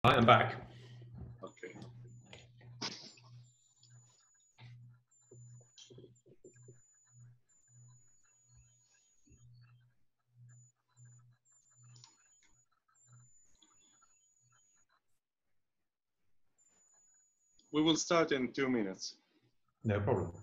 Hi, I'm back. Okay. We will start in 2 minutes. No problem.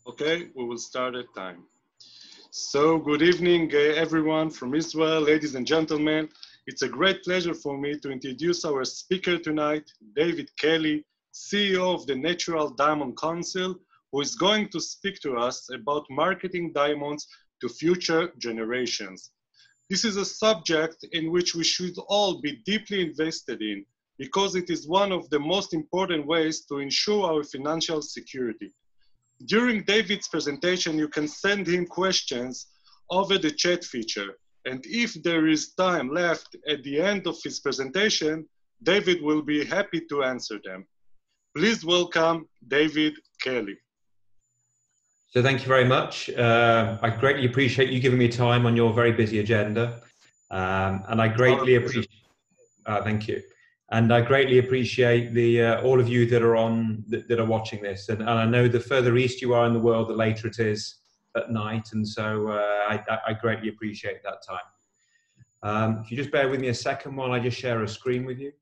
Okay, we will start at time. So good evening, everyone from Israel, ladies and gentlemen. It's a great pleasure for me to introduce our speaker tonight, David Kellie, CEO of the Natural Diamond Council, who is going to speak to us about marketing diamonds to future generations. This is a subject in which we should all be deeply invested in because it is one of the most important ways to ensure our financial security. During David's presentation, you can send him questions over the chat feature. And if there is time left at the end of his presentation, David will be happy to answer them. Please welcome David Kellie. So thank you very much. I greatly appreciate you giving me time on your very busy agenda. And I greatly appreciate, thank you. And I greatly appreciate all of you that are watching this. And I know the further east you are in the world, the later it is at night. And so I greatly appreciate that time. If you just bear with me a second while I just share a screen with you.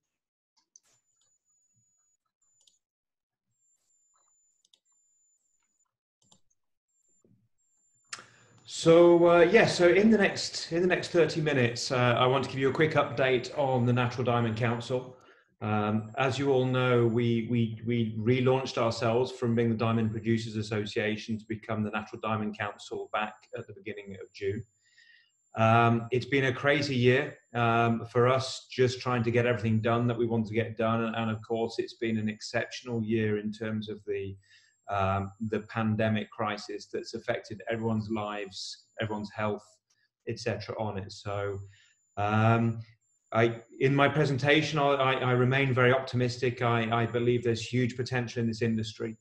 So so in the next 30 minutes, I want to give you a quick update on the Natural Diamond Council. As you all know, we relaunched ourselves from being the Diamond Producers Association to become the Natural Diamond Council back at the beginning of June. It's been a crazy year for us, just trying to get everything done that we want to get done, and of course, it's been an exceptional year in terms of the the pandemic crisis that's affected everyone's lives, everyone's health, etc. on it. So in my presentation, I remain very optimistic. I believe there's huge potential in this industry.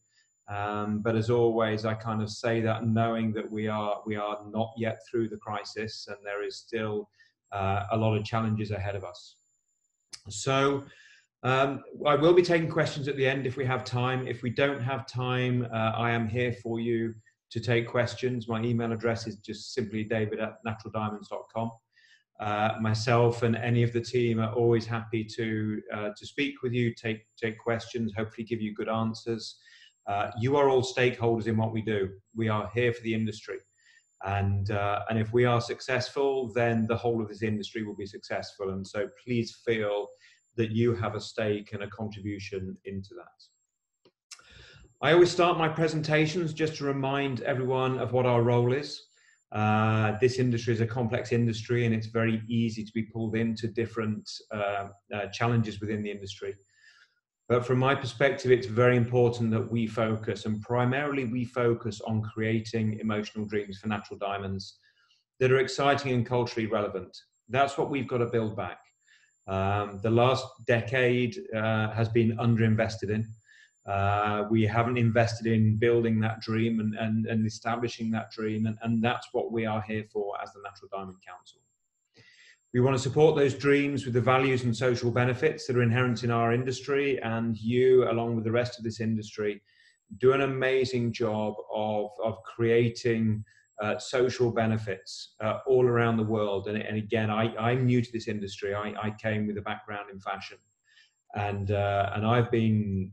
But as always, I kind of say that knowing that we are not yet through the crisis, and there is still a lot of challenges ahead of us. So I will be taking questions at the end if we have time. If we don't have time, I am here for you to take questions. My email address is just simply david@naturaldiamonds.com. Myself and any of the team are always happy to speak with you, take questions, hopefully give you good answers. You are all stakeholders in what we do. We are here for the industry. And if we are successful, then the whole of this industry will be successful. And so please feel that you have a stake and a contribution into that. I always start my presentations just to remind everyone of what our role is. This industry is a complex industry, and it's very easy to be pulled into different challenges within the industry. But from my perspective, it's very important that we focus, and primarily we focus on creating emotional dreams for natural diamonds that are exciting and culturally relevant. That's what we've got to build back. The last decade has been underinvested in. We haven't invested in building that dream and establishing that dream, and that's what we are here for as the Natural Diamond Council. We want to support those dreams with the values and social benefits that are inherent in our industry, and you, along with the rest of this industry, do an amazing job of creating social benefits all around the world. And again, I'm new to this industry. I came with a background in fashion. And I've been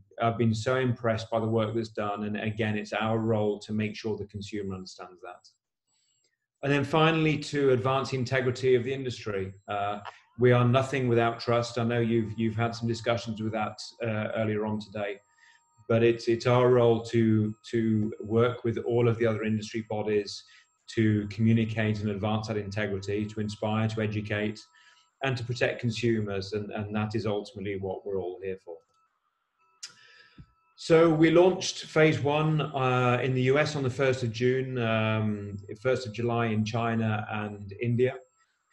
so impressed by the work that's done. And again, it's our role to make sure the consumer understands that. And then finally, to advance the integrity of the industry. We are nothing without trust. I know you've had some discussions with that earlier on today, but it's our role to work with all of the other industry bodies to communicate and advance that integrity, to inspire, to educate, and to protect consumers, and that is ultimately what we're all here for. So we launched phase 1 in the US on the 1st of June, 1st of July in China and India.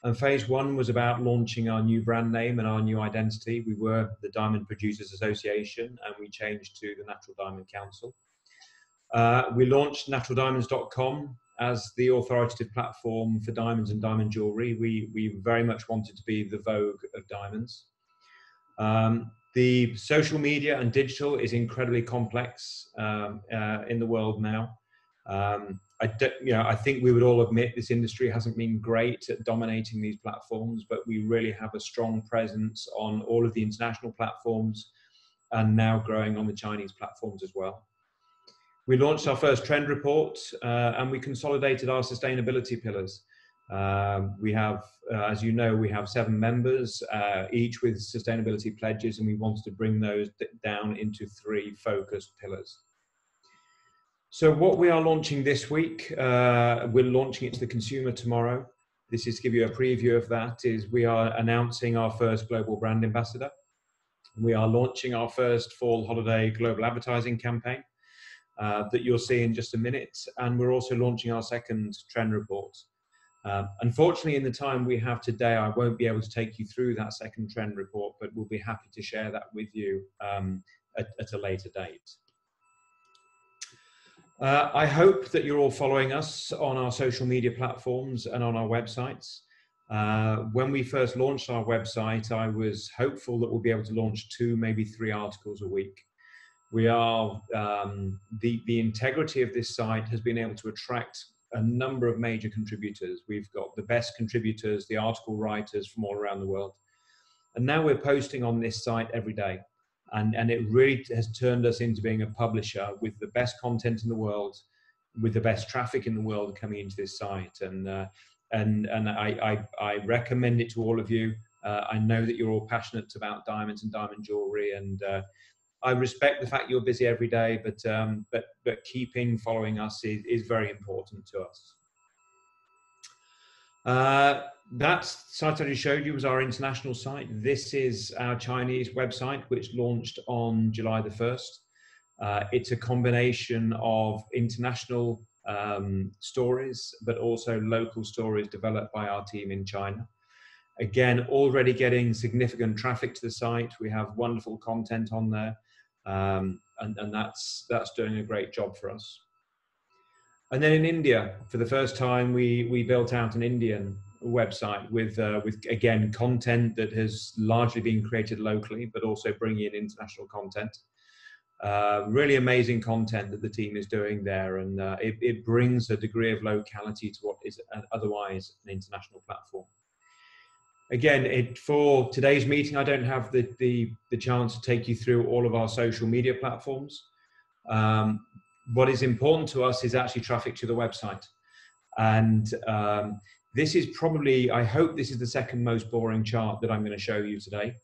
And phase 1 was about launching our new brand name and our new identity. We were the Diamond Producers Association, and we changed to the Natural Diamond Council. We launched naturaldiamonds.com as the authoritative platform for diamonds and diamond jewelry. We very much wanted to be the Vogue of diamonds. The social media and digital is incredibly complex in the world now. I think we would all admit this industry hasn't been great at dominating these platforms, but we really have a strong presence on all of the international platforms and now growing on the Chinese platforms as well. We launched our first trend report and we consolidated our sustainability pillars. We have, as you know, we have 7 members, each with sustainability pledges, and we wanted to bring those down into 3 focused pillars. So what we are launching this week, we're launching it to the consumer tomorrow. This is to give you a preview of that, is we are announcing our first global brand ambassador. We are launching our first fall holiday global advertising campaign that you'll see in just a minute. And we're also launching our second trend report. Unfortunately, in the time we have today, I won't be able to take you through that second trend report, but we'll be happy to share that with you at a later date. I hope that you're all following us on our social media platforms and on our websites. When we first launched our website, I was hopeful that we'll be able to launch 2, maybe 3 articles a week. We are, the integrity of this site has been able to attract a number of major contributors. We've got the best contributors, the article writers from all around the world. And now we're posting on this site every day. And it really has turned us into being a publisher with the best content in the world, with the best traffic in the world coming into this site. And I recommend it to all of you. I know that you're all passionate about diamonds and diamond jewelry, and I respect the fact you're busy every day, but keeping following us is very important to us. That site I just showed you was our international site. This is our Chinese website, which launched on July the 1st. It's a combination of international stories, but also local stories developed by our team in China. Again, already getting significant traffic to the site. We have wonderful content on there, and that's doing a great job for us. And then in India, for the first time, we built out an Indian website with again content that has largely been created locally, but also bringing in international content. Really amazing content that the team is doing there, and it brings a degree of locality to what is otherwise an international platform. Again, for today's meeting, I don't have the chance to take you through all of our social media platforms. What is important to us is actually traffic to the website. And this is probably, I hope this is the second most boring chart that I'm going to show you today.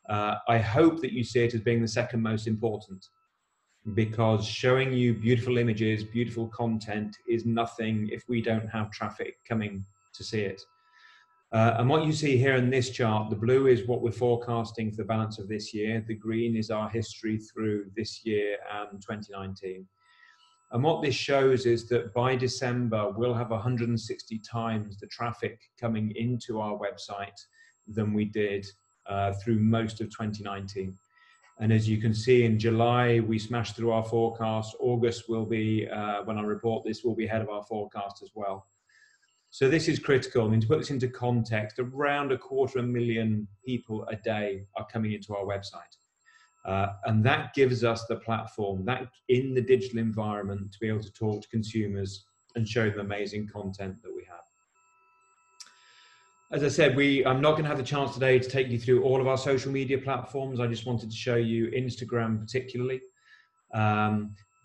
I hope that you see it as being the second most important, because showing you beautiful images, beautiful content is nothing if we don't have traffic coming to see it. And what you see here in this chart, the blue is what we're forecasting for the balance of this year. The green is our history through this year and 2019. And what this shows is that by December, we'll have 160 times the traffic coming into our website than we did through most of 2019. And as you can see, in July, we smashed through our forecast. August will be, when I report this, will be ahead of our forecast as well. So this is critical. I mean, to put this into context, around 250,000 people a day are coming into our website. And that gives us the platform, that in the digital environment, to be able to talk to consumers and show them amazing content that we have. As I said, I'm not going to have the chance today to take you through all of our social media platforms. I just wanted to show you Instagram particularly.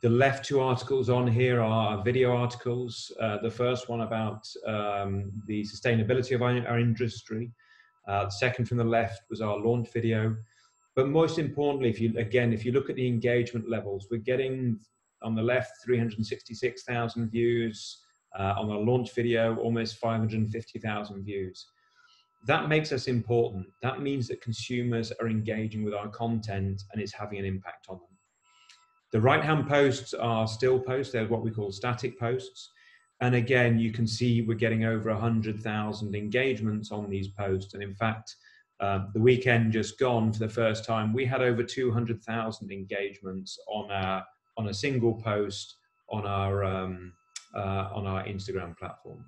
The left two articles on here are video articles. The first one about the sustainability of our industry. The second from the left was our launch video. But most importantly, if you look at the engagement levels, we're getting on the left 366,000 views, on our launch video almost 550,000 views. That makes us important. That means that consumers are engaging with our content and it's having an impact on them. The right-hand posts are still posts. They're what we call static posts. And again, you can see we're getting over 100,000 engagements on these posts. And in fact, the weekend just gone, for the first time, we had over 200,000 engagements on a single post on our Instagram platform.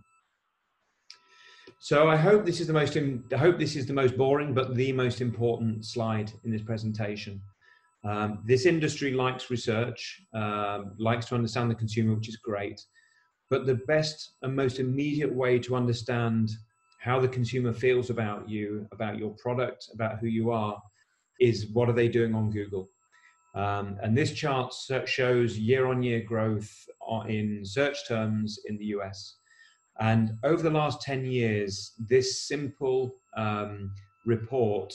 So I hope this is the most boring, but the most important slide in this presentation. This industry likes research, likes to understand the consumer, which is great. But the best and most immediate way to understand how the consumer feels about you, about your product, about who you are, is what are they doing on Google. And this chart shows year-on-year growth in search terms in the US. And over the last 10 years, this simple report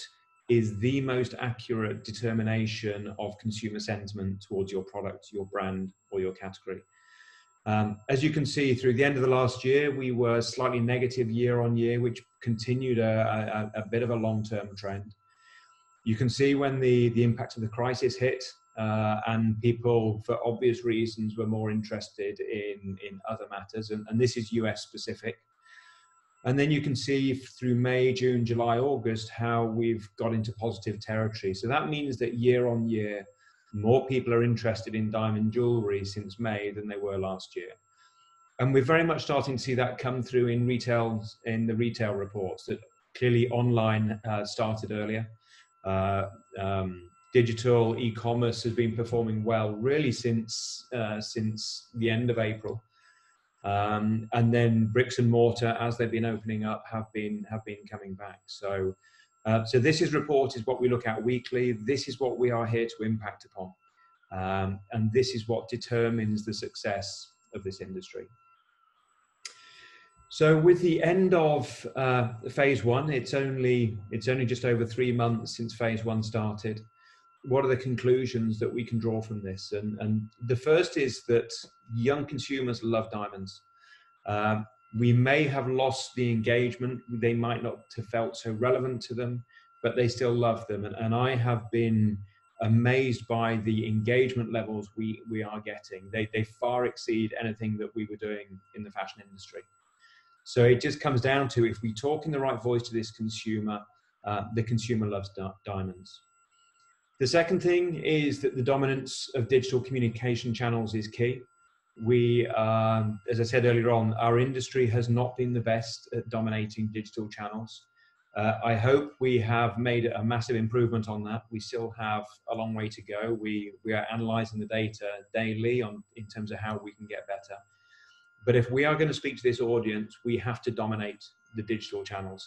is the most accurate determination of consumer sentiment towards your product, your brand, or your category. As you can see, through the end of the last year, we were slightly negative year on year, which continued a bit of a long-term trend. You can see when the impact of the crisis hit, and people, for obvious reasons, were more interested in other matters, and this is US specific. And then you can see through May, June, July, August, how we've got into positive territory. So that means that year on year, more people are interested in diamond jewelry since May than they were last year. And we're very much starting to see that come through in the retail reports, that clearly online started earlier. Digital e-commerce has been performing well really since the end of April. And then bricks and mortar, as they've been opening up, have been coming back. So this is report is what we look at weekly. This is what we are here to impact upon. And this is what determines the success of this industry. So with the end of phase one, it's only just over 3 months since phase one started. What are the conclusions that we can draw from this? And the first is that young consumers love diamonds. We may have lost the engagement. They might not have felt so relevant to them, but they still love them. And I have been amazed by the engagement levels we are getting. They far exceed anything that we were doing in the fashion industry. So it just comes down to, if we talk in the right voice to this consumer, the consumer loves diamonds. The second thing is that the dominance of digital communication channels is key. We, as I said earlier on, our industry has not been the best at dominating digital channels. I hope we have made a massive improvement on that. We still have a long way to go. We are analysing the data daily in terms of how we can get better. But if we are going to speak to this audience, we have to dominate the digital channels.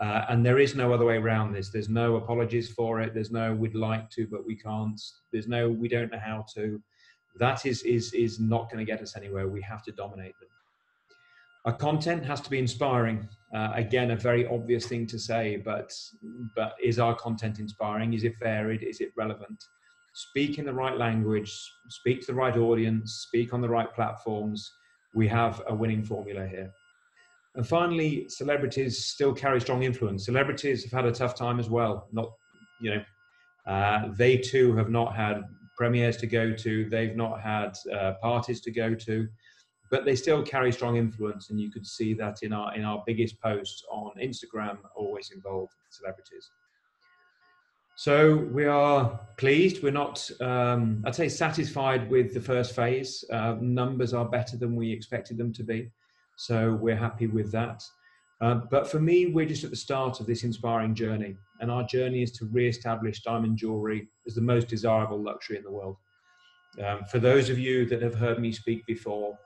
And there is no other way around this. There's no apologies for it. There's no we'd like to, but we can't. There's no we don't know how to. That is not going to get us anywhere. We have to dominate them. Our content has to be inspiring. Again, a very obvious thing to say, but is our content inspiring? Is it varied? Is it relevant? Speak in the right language, speak to the right audience, speak on the right platforms. We have a winning formula here. And finally, celebrities still carry strong influence. Celebrities have had a tough time as well. They too have not had premieres to go to. They've not had parties to go to, but they still carry strong influence. And you could see that in our biggest posts on Instagram always involve celebrities. So we are pleased. We're not, I'd say, satisfied with the first phase. Numbers are better than we expected them to be. So we're happy with that. But for me, we're just at the start of this inspiring journey. And our journey is to re-establish diamond jewelry as the most desirable luxury in the world. For those of you that have heard me speak before,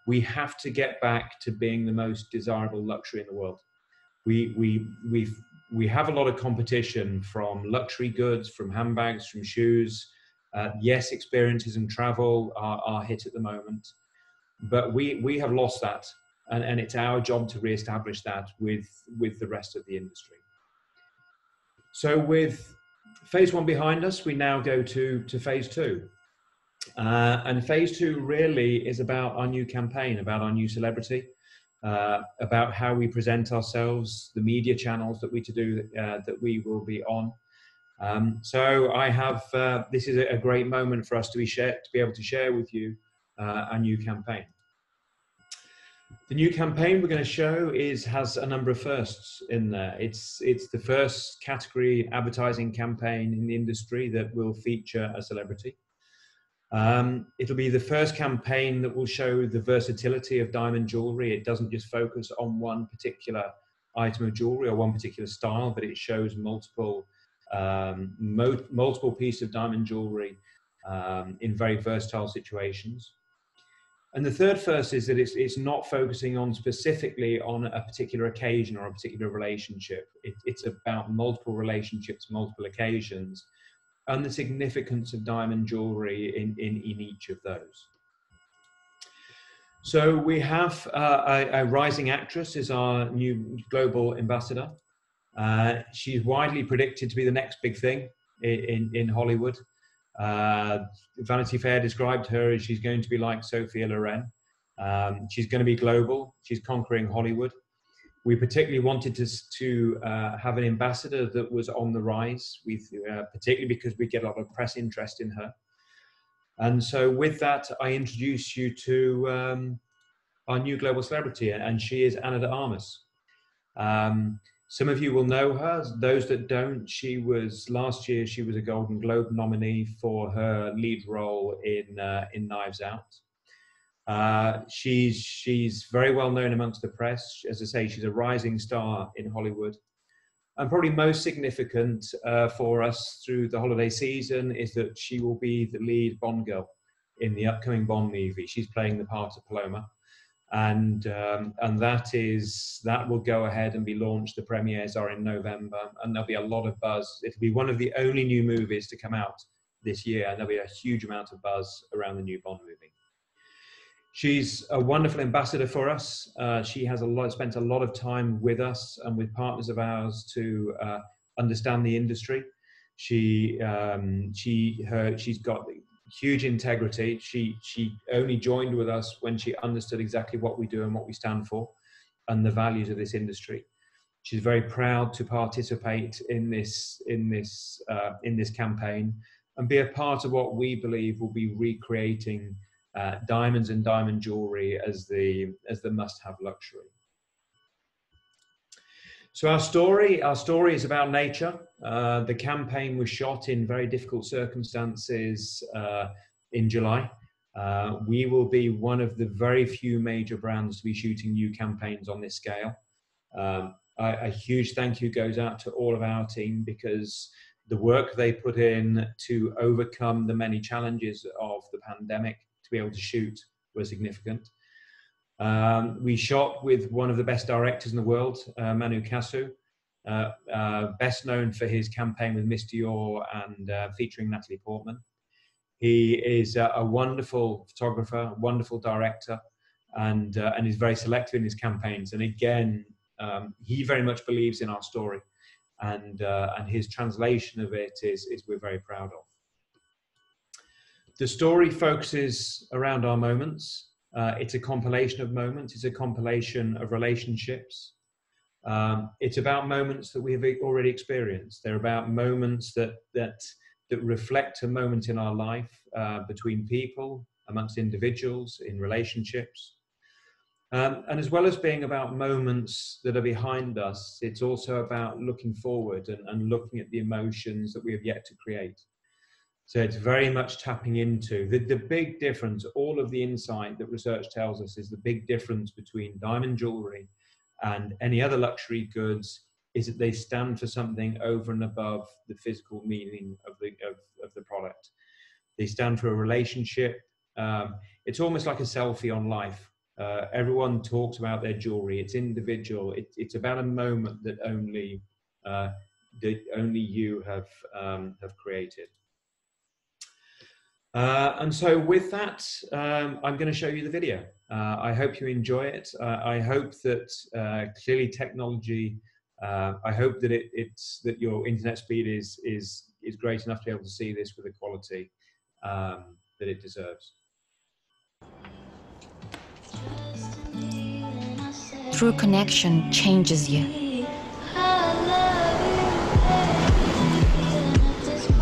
we have to get back to being the most desirable luxury in the world. We have a lot of competition from luxury goods, from handbags, from shoes. Yes, experiences and travel are hit at the moment, but we have lost that, and it's our job to re-establish that with the rest of the industry. So with phase one behind us, we now go to phase two. And phase two really is about our new campaign, about our new celebrity. About how we present ourselves, the media channels that we will be on. So I have this is a great moment for us to be able to share with you our new campaign. The new campaign we're going to show has a number of firsts in there. It's the first category advertising campaign in the industry that will feature a celebrity. It'll be the first campaign that will show the versatility of diamond jewelry. It doesn't just focus on one particular item of jewelry or one particular style, but it shows multiple pieces of diamond jewelry in very versatile situations. And the third first is that it's not focusing on specifically on a particular occasion or a particular relationship. It's about multiple relationships, multiple occasions, and the significance of diamond jewelry in each of those. So we have a rising actress is our new global ambassador. She's widely predicted to be the next big thing in Hollywood. Vanity Fair described her as she's going to be like Sophia Loren. She's going to be global. She's conquering Hollywood. We particularly wanted to have an ambassador that was on the rise, particularly because we get a lot of press interest in her. And so with that, I introduce you to our new global celebrity, and she is Ana de Armas. Some of you will know her. Those that don't, last year she was a Golden Globe nominee for her lead role in Knives Out. She's very well known amongst the press. As I say, she's a rising star in Hollywood. And probably most significant for us through the holiday season is that she will be the lead Bond girl in the upcoming Bond movie. She's playing the part of Paloma. And that will go ahead and be launched. The premieres are in November, and there'll be a lot of buzz. It'll be one of the only new movies to come out this year, and there'll be a huge amount of buzz around the new Bond movie. She's a wonderful ambassador for us. She has spent a lot of time with us and with partners of ours to understand the industry. She's got huge integrity. She only joined with us when she understood exactly what we do and what we stand for and the values of this industry. She's very proud to participate in this campaign and be a part of what we believe will be recreating diamonds and diamond jewelry as the must-have luxury. So our story is about nature. The campaign was shot in very difficult circumstances in July. We will be one of the very few major brands to be shooting new campaigns on this scale. A huge thank you goes out to all of our team, because the work they put in to overcome the many challenges of the pandemic to be able to shoot was significant. We shot with one of the best directors in the world, Manu Kasu, best known for his campaign with Miss Dior and featuring Natalie Portman. He is a wonderful photographer, wonderful director, and is very selective in his campaigns. And again, he very much believes in our story, and his translation of it is we're very proud of. The story focuses around our moments. It's a compilation of moments. It's a compilation of relationships. It's about moments that we have already experienced. They're about moments that reflect a moment in our life, between people, amongst individuals, in relationships. And as well as being about moments that are behind us, it's also about looking forward and looking at the emotions that we have yet to create. So it's very much tapping into the big difference. All of the insight that research tells us is the big difference between diamond jewelry and any other luxury goods is that they stand for something over and above the physical meaning of the product. They stand for a relationship. It's almost like a selfie on life. Everyone talks about their jewelry. It's individual. It's about a moment that only you have created. And so with that, I'm going to show you the video. I hope you enjoy it. I hope that clearly technology. I hope that that your internet speed is great enough to be able to see this with the quality that it deserves. True connection changes you.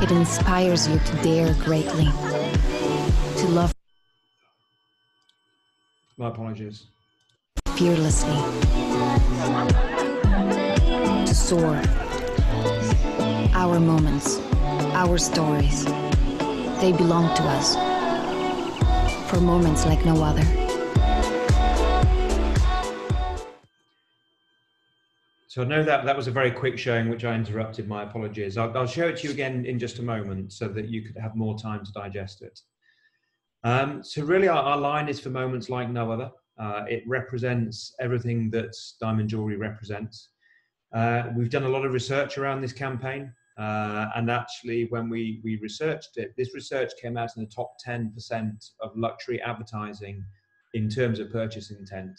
It inspires you to dare greatly, to love. My apologies. Fearlessly, to soar. Our moments, our stories, they belong to us. For moments like no other. So I know that was a very quick showing, which I interrupted. My apologies. I'll show it to you again in just a moment so that you could have more time to digest it. So really our line is for moments like no other. It represents everything that diamond jewelry represents. We've done a lot of research around this campaign. And actually when we researched it, this research came out in the top 10% of luxury advertising in terms of purchase intent.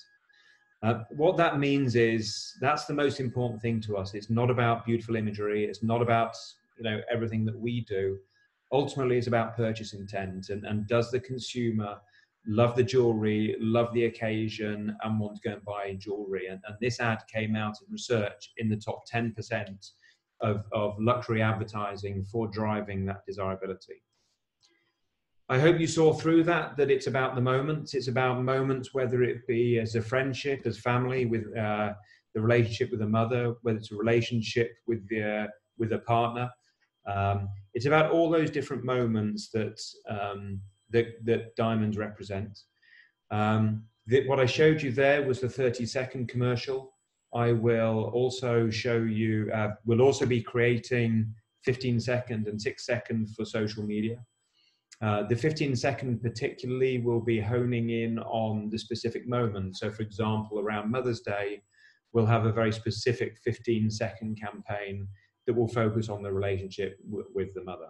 What that means is that's the most important thing to us. It's not about beautiful imagery. It's not about everything that we do. Ultimately, it's about purchase intent and does the consumer love the jewelry, love the occasion, and want to go and buy jewelry. And this ad came out in research in the top 10% of luxury advertising for driving that desirability. I hope you saw through that it's about the moments. It's about moments, whether it be as a friendship, as family, with the relationship with a mother, whether it's a relationship with a partner. It's about all those different moments that diamonds represent. What I showed you there was the 30-second commercial. I will also show you. We'll also be creating 15-second and 6-second for social media. The 15-second particularly will be honing in on the specific moment. So for example, around Mother's Day, we'll have a very specific 15-second campaign that will focus on the relationship with the mother.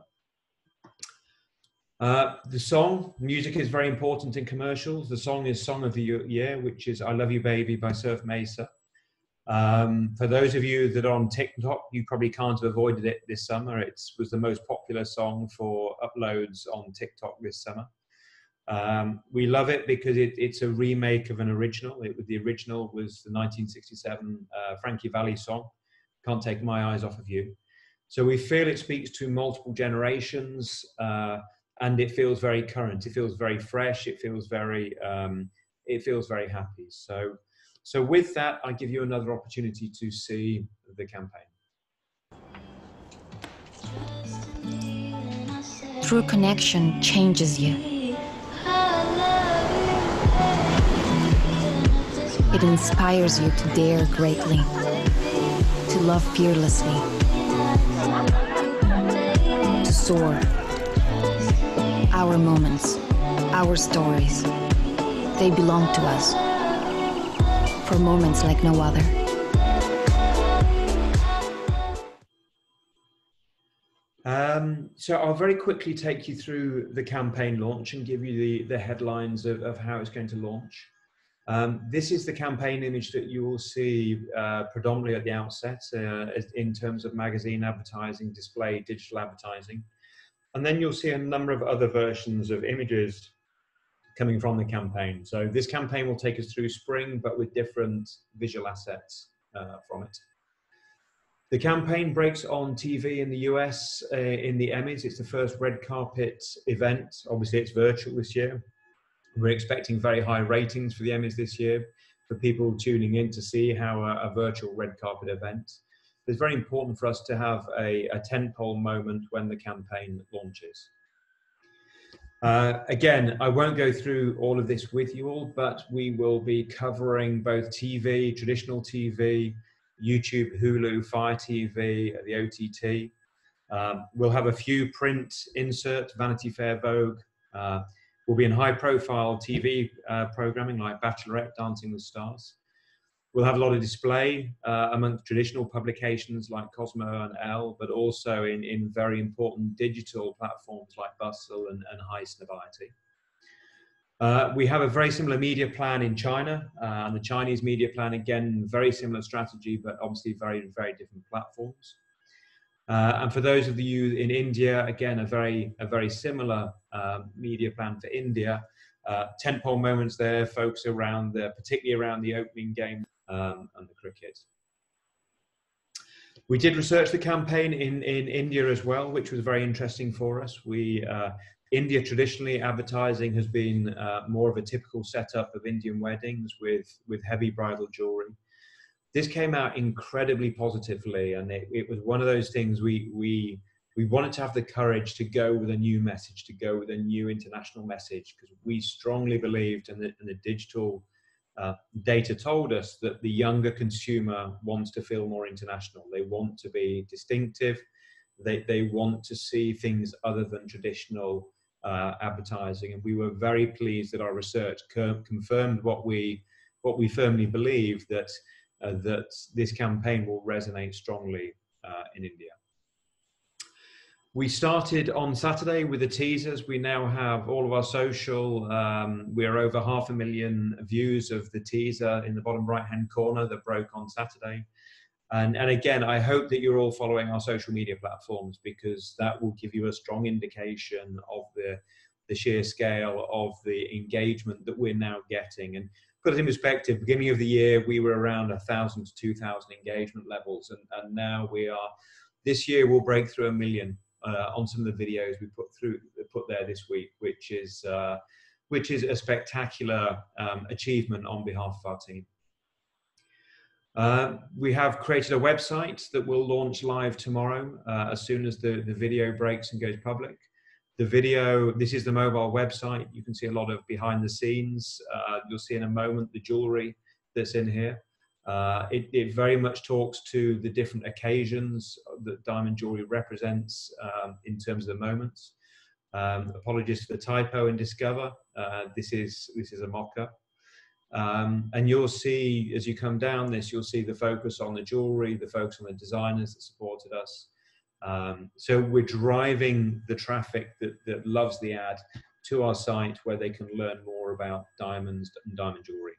The music is very important in commercials. The song is Song of the Year, which is I Love You Baby by Surf Mesa. For those of you that are on TikTok, you probably can't have avoided it this summer. It was the most popular song for uploads on TikTok this summer. We love it because it's a remake of an original. The original was the 1967 Frankie Valli song, Can't Take My Eyes Off of You. So we feel it speaks to multiple generations, and it feels very current. It feels very fresh. It feels very happy. So with that, I give you another opportunity to see the campaign. True connection changes you. It inspires you to dare greatly, to love fearlessly, to soar. Our moments, our stories, they belong to us for moments like no other. So I'll very quickly take you through the campaign launch and give you the headlines of how it's going to launch. This is the campaign image that you will see predominantly at the outset in terms of magazine advertising, display, digital advertising. And then you'll see a number of other versions of images coming from the campaign. So this campaign will take us through spring, but with different visual assets from it. The campaign breaks on TV in the US in the Emmys. It's the first red carpet event. Obviously, it's virtual this year. We're expecting very high ratings for the Emmys this year, for people tuning in to see how a virtual red carpet event. It's very important for us to have a tentpole moment when the campaign launches. Again, I won't go through all of this with you all, but we will be covering both TV, traditional TV, YouTube, Hulu, Fire TV, the OTT. We'll have a few print inserts, Vanity Fair, Vogue. We'll be in high-profile TV programming like Bachelorette, Dancing with Stars. We'll have a lot of display amongst traditional publications like Cosmo and Elle, but also in very important digital platforms like Bustle and Heist Noviety. We have a very similar media plan in China, and the Chinese media plan, again, very similar strategy, but obviously very, very different platforms. And for those of you in India, again, a very similar media plan for India. Tentpole moments there, folks around particularly around the opening game and the cricket. We did research the campaign in India as well, which was very interesting for us. India traditionally advertising has been more of a typical setup of Indian weddings with heavy bridal jewelry. This came out incredibly positively, and it was one of those things we wanted to have the courage to go with a new message, to go with a new international message, because we strongly believed, and the digital data told us, that the younger consumer wants to feel more international. They want to be distinctive. They want to see things other than traditional advertising, and we were very pleased that our research confirmed what we firmly believe, that this campaign will resonate strongly in India. We started on Saturday with the teasers. We now have all of our social. We're over 500,000 views of the teaser in the bottom right-hand corner that broke on Saturday. And again, I hope that you're all following our social media platforms, because that will give you a strong indication of the sheer scale of the engagement that we're now getting. And put it in perspective, beginning of the year, we were around 1,000 to 2,000 engagement levels. And now this year we'll break through 1 million on some of the videos we put there this week, which is a spectacular achievement on behalf of our team. We have created a website that will launch live tomorrow as soon as the video breaks and goes public. The video, this is the mobile website. You can see a lot of behind the scenes. You'll see in a moment the jewelry that's in here. It very much talks to the different occasions that diamond jewelry represents in terms of the moments. Apologies for the typo in Discover. This is a mock-up. And you'll see, as you come down this, you'll see the focus on the jewelry, the focus on the designers that supported us. So we're driving the traffic that loves the ad to our site, where they can learn more about diamonds and diamond jewelry.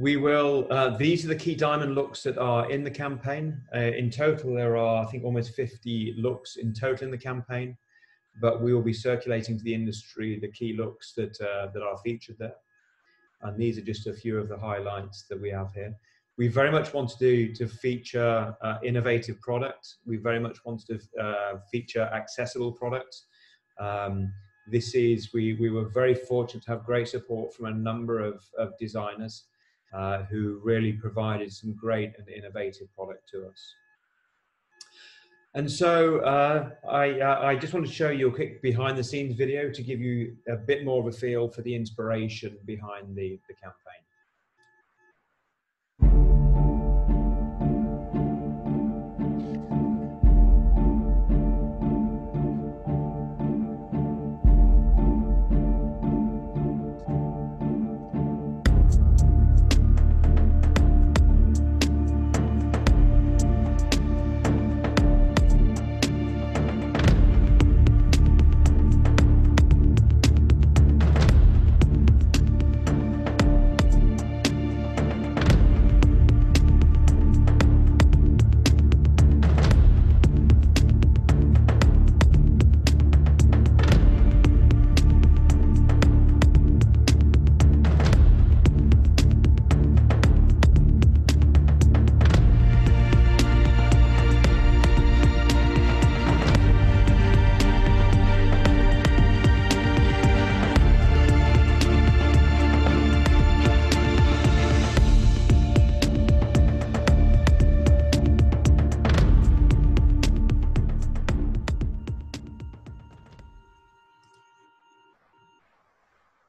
We will, these are the key diamond looks that are in the campaign. In total, there are, I think, almost 50 looks in total in the campaign. but we will be circulating to the industry the key looks that are featured there. And these are just a few of the highlights that we have here. We very much want to feature innovative products. We very much want to feature accessible products. We were very fortunate to have great support from a number of designers who really provided some great and innovative product to us. And so I just want to show you a quick behind the scenes video to give you a bit more of a feel for the inspiration behind the campaign.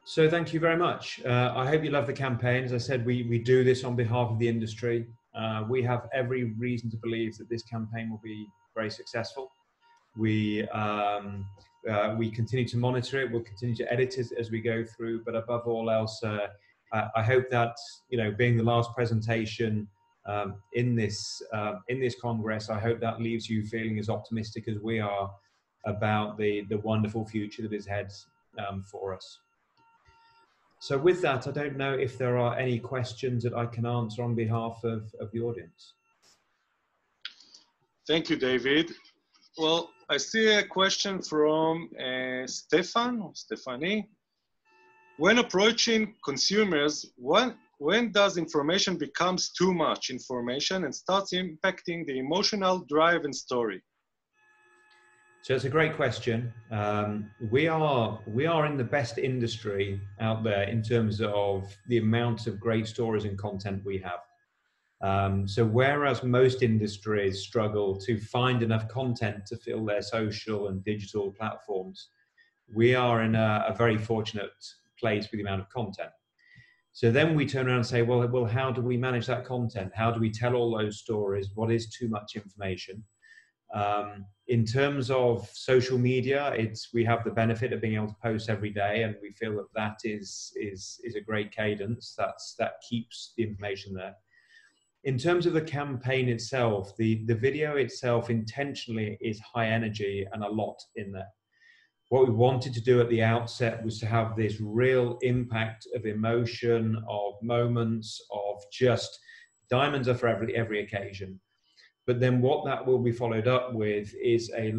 So thank you very much. I hope you love the campaign. As I said, we do this on behalf of the industry. We have every reason to believe that this campaign will be very successful. We continue to monitor it. We'll continue to edit it as we go through. But above all else, I hope that, you know, being the last presentation in this Congress, I hope that leaves you feeling as optimistic as we are about the wonderful future that is ahead for us. So with that, I don't know if there are any questions that I can answer on behalf of the audience. Thank you, David. Well, I see a question from Stephanie. When approaching consumers, when does information becomes too much information and starts impacting the emotional drive and story? So it's a great question. We are in the best industry out there in terms of the amount of great stories and content we have. So whereas most industries struggle to find enough content to fill their social and digital platforms, we are in a very fortunate place with the amount of content. So then we turn around and say, well, how do we manage that content? How do we tell all those stories? What is too much information? In terms of social media, we have the benefit of being able to post every day, and we feel that is a great cadence. That keeps the information there. In terms of the campaign itself, the video itself intentionally is high energy and a lot in there. What we wanted to do at the outset was to have this real impact of emotion, of moments, of just diamonds are for every occasion. But then what that will be followed up with is a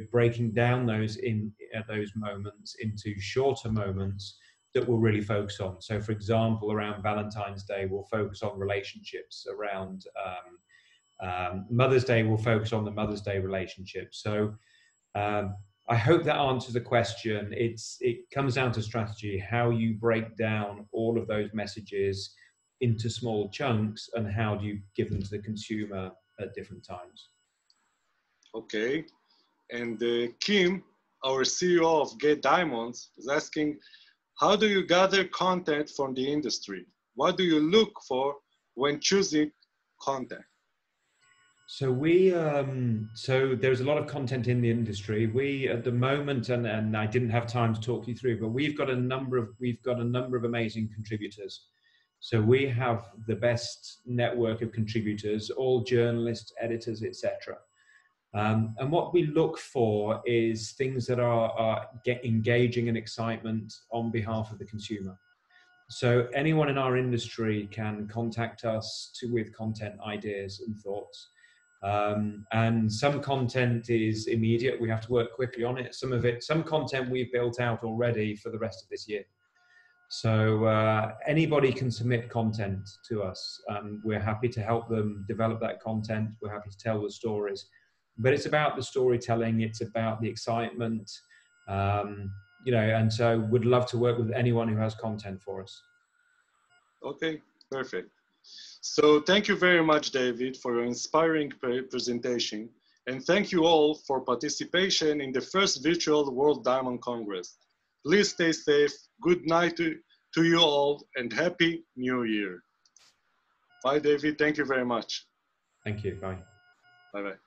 breaking down those moments into shorter moments that we'll really focus on. So for example, around Valentine's Day, we'll focus on relationships. Around Mother's Day, we'll focus on the Mother's Day relationship. So I hope that answers the question. It comes down to strategy, how you break down all of those messages into small chunks, and how do you give them to the consumer at different times. Okay, and Kim, our CEO of Get Diamonds, is asking, how do you gather content from the industry? What do you look for when choosing content? So so there's a lot of content in the industry. We at the moment, and I didn't have time to talk you through, but we've got a number of amazing contributors. So we have the best network of contributors, all journalists, editors, etc. And what we look for is things that are engaging and excitement on behalf of the consumer. So anyone in our industry can contact us with content ideas and thoughts. And some content is immediate. We have to work quickly on it. Some content we've built out already for the rest of this year. So anybody can submit content to us. We're happy to help them develop that content. We're happy to tell the stories. But it's about the storytelling. It's about the excitement. You know, and so would love to work with anyone who has content for us. Okay, perfect. So thank you very much, David, for your inspiring presentation. And thank you all for participation in the first virtual World Diamond Congress. Please stay safe. Good night to you all and Happy New Year. Bye, David. Thank you very much. Thank you. Bye. Bye-bye.